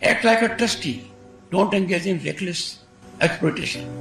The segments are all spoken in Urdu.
Act like a trustee, don't engage in reckless exploitation।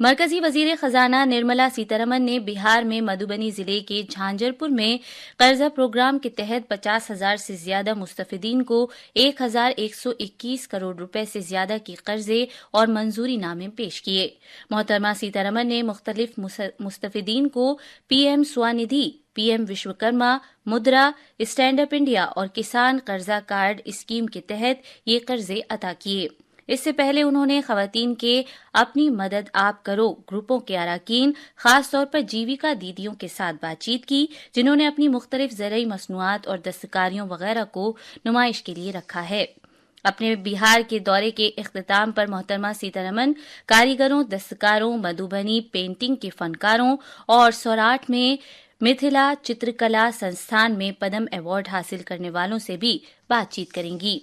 مرکزی وزیر خزانہ نرملا سیتارمن نے بہار میں مدھوبنی ضلع کے جھانجھر میں قرضہ پروگرام کے تحت 50,000 سے زیادہ مستفیدین کو 1,121 کروڑ روپے سے زیادہ کے قرضے اور منظوری نامے پیش کیے۔ محترمہ سیتارمن نے مختلف مستفیدین کو P M Svanidhi, P M Vishwakarma Mudra, stand up India اور کسان قرضہ کارڈ اسکیم کے تحت یہ قرضے عطا کیے۔ اس سے پہلے انہوں نے خواتین کے اپنی مدد آپ کرو گروپوں کے اراکین، خاص طور پر جیویکا دیدیوں کے ساتھ بات چیت کی، جنہوں نے اپنی مختلف زرعی مصنوعات اور دستکاریوں وغیرہ کو نمائش کے لیے رکھا ہے۔ اپنے بہار کے دورے کے اختتام پر محترمہ سیتارمن کاریگروں، دستکاروں، مدھوبنی پینٹنگ کے فنکاروں اور سوراٹھ میں متھلا چترکلا سنستھان میں پدم ایوارڈ حاصل کرنے والوں سے بھی بات چیت کریں گی۔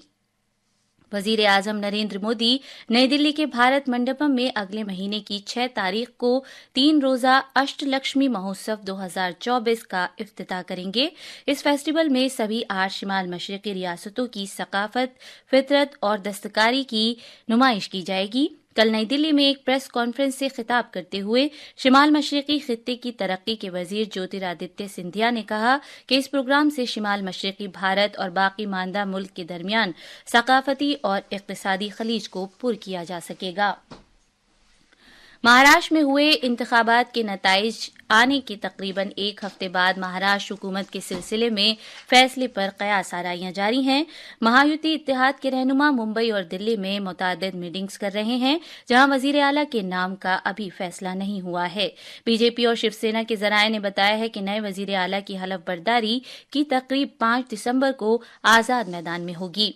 وزیر اعظم نریندر مودی نئی دلی کے بھارت منڈپم میں اگلے مہینے کی 6 تاریخ کو 3 روزہ اشٹ لکشمی مہوتسو 2024 کا افتتاح کریں گے۔ اس فیسٹیول میں سبھی 8 شمال مشرقی ریاستوں کی ثقافت، فطرت اور دستکاری کی نمائش کی جائے گی۔ کل نئی دلی میں ایک پریس کانفرنس سے خطاب کرتے ہوئے شمال مشرقی خطے کی ترقی کے وزیر جیوترادتیہ سندھیا نے کہا کہ اس پروگرام سے شمال مشرقی بھارت اور باقی ماندہ ملک کے درمیان ثقافتی اور اقتصادی خلیج کو پر کیا جا سکے گا۔ مہاراشٹر میں ہوئے انتخابات کے نتائج آنے کے تقریباً 1 ہفتے بعد مہاراشٹر حکومت کے سلسلے میں فیصلے پر قیاس آرائیاں جاری ہیں۔ مہایوتی اتحاد کے رہنما ممبئی اور دلی میں متعدد میٹنگز کر رہے ہیں، جہاں وزیر اعلیٰ کے نام کا ابھی فیصلہ نہیں ہوا ہے۔ بی جے پی اور شیو سینا کے ذرائع نے بتایا ہے کہ نئے وزیر اعلیٰ کی حلف برداری کی تقریب 5 دسمبر کو آزاد میدان میں ہوگی۔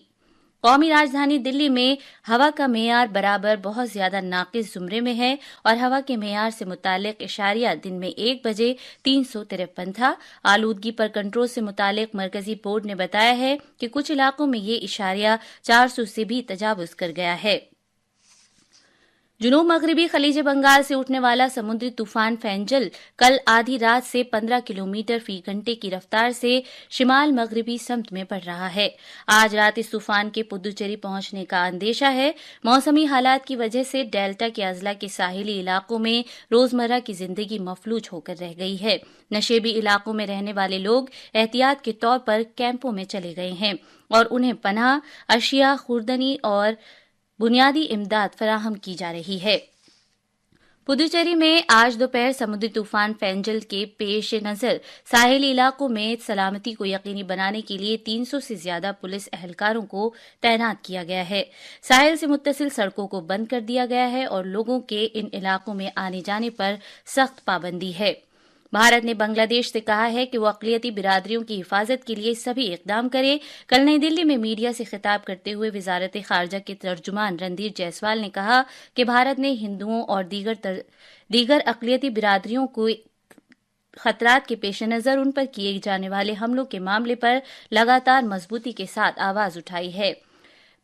قومی راجدھانی دلی میں ہوا کا معیار برابر بہت زیادہ ناقص زمرے میں ہے اور ہوا کے معیار سے متعلق اشاریہ دن میں 1 بجے 353 تھا۔ آلودگی پر کنٹرول سے متعلق مرکزی بورڈ نے بتایا ہے کہ کچھ علاقوں میں یہ اشاریہ 400 سے بھی تجاوز کر گیا ہے۔ جنوب مغربی خلیج بنگال سے اٹھنے والا سمندری طوفان فینجل کل آدھی رات سے 15 کلومیٹر فی گھنٹے کی رفتار سے شمال مغربی سمت میں بڑھ رہا ہے۔ آج رات اس طوفان کے پدوچیری پہنچنے کا اندیشہ ہے۔ موسمی حالات کی وجہ سے ڈیلٹا کے اضلاع کے ساحلی علاقوں میں روزمرہ کی زندگی مفلوج ہو کر رہ گئی ہے۔ نشیبی علاقوں میں رہنے والے لوگ احتیاط کے طور پر کیمپوں میں چلے گئے ہیں اور انہیں پناہ، اشیاء، خوردنی اور بنیادی امداد فراہم کی جا رہی ہے۔ پدوچیری میں آج دوپہر سمندری طوفان فینجل کے پیش نظر ساحلی علاقوں میں سلامتی کو یقینی بنانے کے لیے 300 سے زیادہ پولیس اہلکاروں کو تعینات کیا گیا ہے۔ ساحل سے متصل سڑکوں کو بند کر دیا گیا ہے اور لوگوں کے ان علاقوں میں آنے جانے پر سخت پابندی ہے۔ بھارت نے بنگلہ دیش سے کہا ہے کہ وہ اقلیتی برادریوں کی حفاظت کے لیے سبھی اقدام کرے۔ کل نئی دلی میں میڈیا سے خطاب کرتے ہوئے وزارت خارجہ کے ترجمان رندھیر جیسوال نے کہا کہ بھارت نے ہندوؤں اور دیگر اقلیتی برادریوں کو خطرات کے پیش نظر ان پر کیے جانے والے حملوں کے معاملے پر لگاتار مضبوطی کے ساتھ آواز اٹھائی ہے۔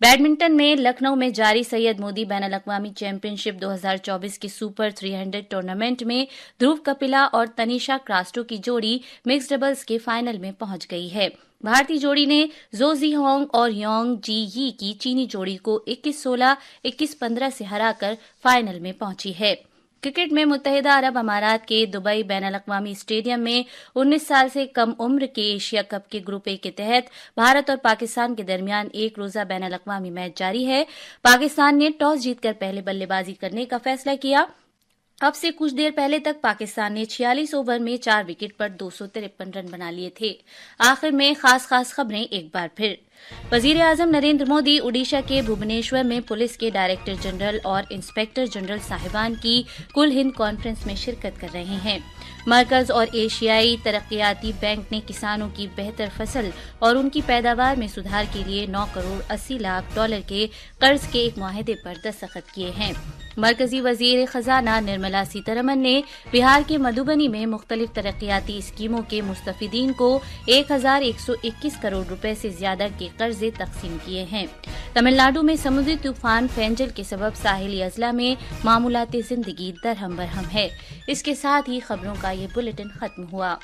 بیڈمنٹن میں لکھنؤ میں جاری سید مودی بین الاقوامی چیمپئن شپ 2024 کے سپر 300 ٹورنامنٹ میں دھرو کپیلا اور تنیشا کراسٹو کی جوڑی مکس ڈبلز کے فائنل میں پہنچ گئی ہے۔ بھارتی جوڑی نے زو زی ہانگ اور یونگ جی یی کی چینی جوڑی کو 21-16، 21-15 سے ہرا کر فائنل میں پہنچی ہے۔ کرکٹ میں متحدہ عرب امارات کے دبئی بین الاقوامی اسٹیڈیم میں 19 سال سے کم عمر کے ایشیا کپ کے گروپ اے کے تحت بھارت اور پاکستان کے درمیان 1 روزہ بین الاقوامی میچ جاری ہے۔ پاکستان نے ٹاس جیت کر پہلے بلے بازی کرنے کا فیصلہ کیا۔ اب سے کچھ دیر پہلے تک پاکستان نے 46 اوور میں 4 وکٹ پر 253 رن بنا لیے تھے۔ آخر میں خاص خبریں ایک بار پھر۔ وزیر اعظم نریندر مودی اڈیشہ کے بھوبنیشور میں پولیس کے ڈائریکٹر جنرل اور انسپکٹر جنرل صاحبان کی کل ہند کانفرنس میں شرکت کر رہے ہیں۔ مرکز اور ایشیائی ترقیاتی بینک نے کسانوں کی بہتر فصل اور ان کی پیداوار میں سدھار کے لیے $9 کروڑ 80 لاکھ کے قرض کے ایک معاہدے پر دستخط کیے ہیں۔ مرکزی وزیر خزانہ نرملا سیتارمن نے بہار کے مدھوبنی میں مختلف ترقیاتی اسکیموں کے مستفیدین کو 1,121 کروڑ روپے سے زیادہ کے قرضے تقسیم کیے ہیں۔ تمل ناڈو میں سمندری طوفان فینجل کے سبب ساحلی اضلاع میں معمولات زندگی درہم برہم ہے۔ اس کے ساتھ ہی خبروں کا یہ بلیٹن ختم ہوا۔